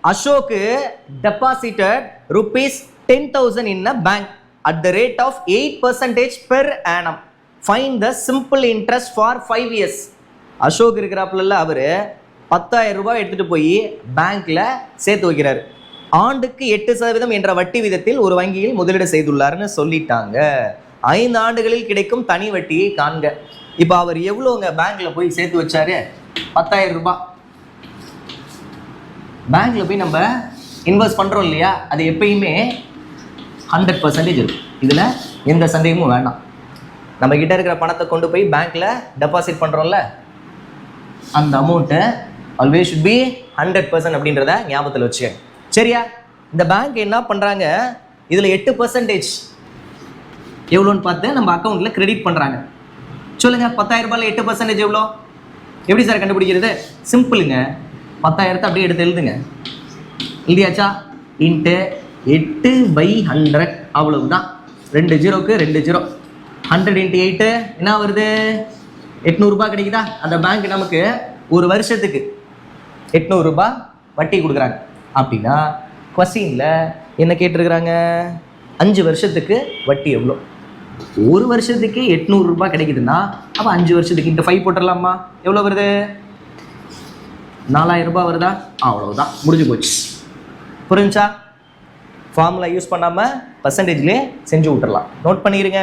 Ashok deposited rupees 10,000 in a bank at the rate of 8% per annum. Find the simple interest for 5 years. Ashok இருக்கிறாப்புல அவரு 10,000 ரூபாய் எடுத்துட்டு போய் பேங்க்ல சேர்த்து வைக்கிறாரு. ஆண்டுக்கு 8% என்ற வட்டி விதத்தில் ஒரு வங்கியில் முதலீடு செய்துள்ளாருன்னு சொல்லிட்டாங்க. 5 ஆண்டுகளில் கிடைக்கும் தனி வட்டியை காண்க. இப்போ அவர் எவ்வளோங்க பேங்க்ல போய் சேர்த்து வச்சாரு? 10,000 ரூபாய். பேங்க்ல போய் நம்ம இன்வெஸ்ட் பண்றோம் இல்லையா, அது எப்பயுமே 100% இருக்கும். இதுல எந்த சந்தேகமும் வேண்டாம். நம்ம கிட்ட இருக்கிற பணத்தை கொண்டு போய் பேங்க்ல டெபாசிட் பண்றோம்ல, அந்த அமௌண்ட்டை ஆல்வேஸ் ஷுட் பி 100% அப்படின்றத ஞாபகத்தில் வச்சு. சரியா? இந்த பேங்க் என்ன பண்றாங்க, இதுல 8% எவ்வளோன்னு பார்த்து நம்ம அக்கௌண்ட்ல கிரெடிட் பண்றாங்க. சொல்லுங்க, 10,000 ரூபாயில 8% எவ்வளோ? எப்படி சார் கண்டுபிடிக்கிறது? சிம்பிளுங்க. 10,000 அப்படியே எடுத்து எழுதுங்க. எழுதியாச்சா? இன்ட்டு 8/100 அவ்வளவுதான். 2 ஜீரோக்கு 2 ஜீரோ. 100 × 8 என்ன வருது? 800 ரூபாய் கிடைக்குதா? அந்த பேங்க் நமக்கு ஒரு வருஷத்துக்கு 800 ரூபாய் வட்டி கொடுக்குறாங்க. அப்படின்னா கொஸ்டின்ல என்ன கேட்டிருக்கிறாங்க? 5 வருஷத்துக்கு வட்டி எவ்வளோ? ஒரு வருஷத்துக்கு 800 ரூபாய் கிடைக்குதுன்னா அப்போ 5 வருஷத்துக்கு இந்த 5 போட்டுடலாமா? எவ்வளோ வருது? 4,000 ரூபாய் வருதா? அவ்வளவுதான், முடிஞ்சு போச்சு. புரிஞ்சா? ஃபார்முலா யூஸ் பண்ணாமல் பர்சன்டேஜ்லேயே செஞ்சு விட்டுறலாம். நோட் பண்ணிடுங்க.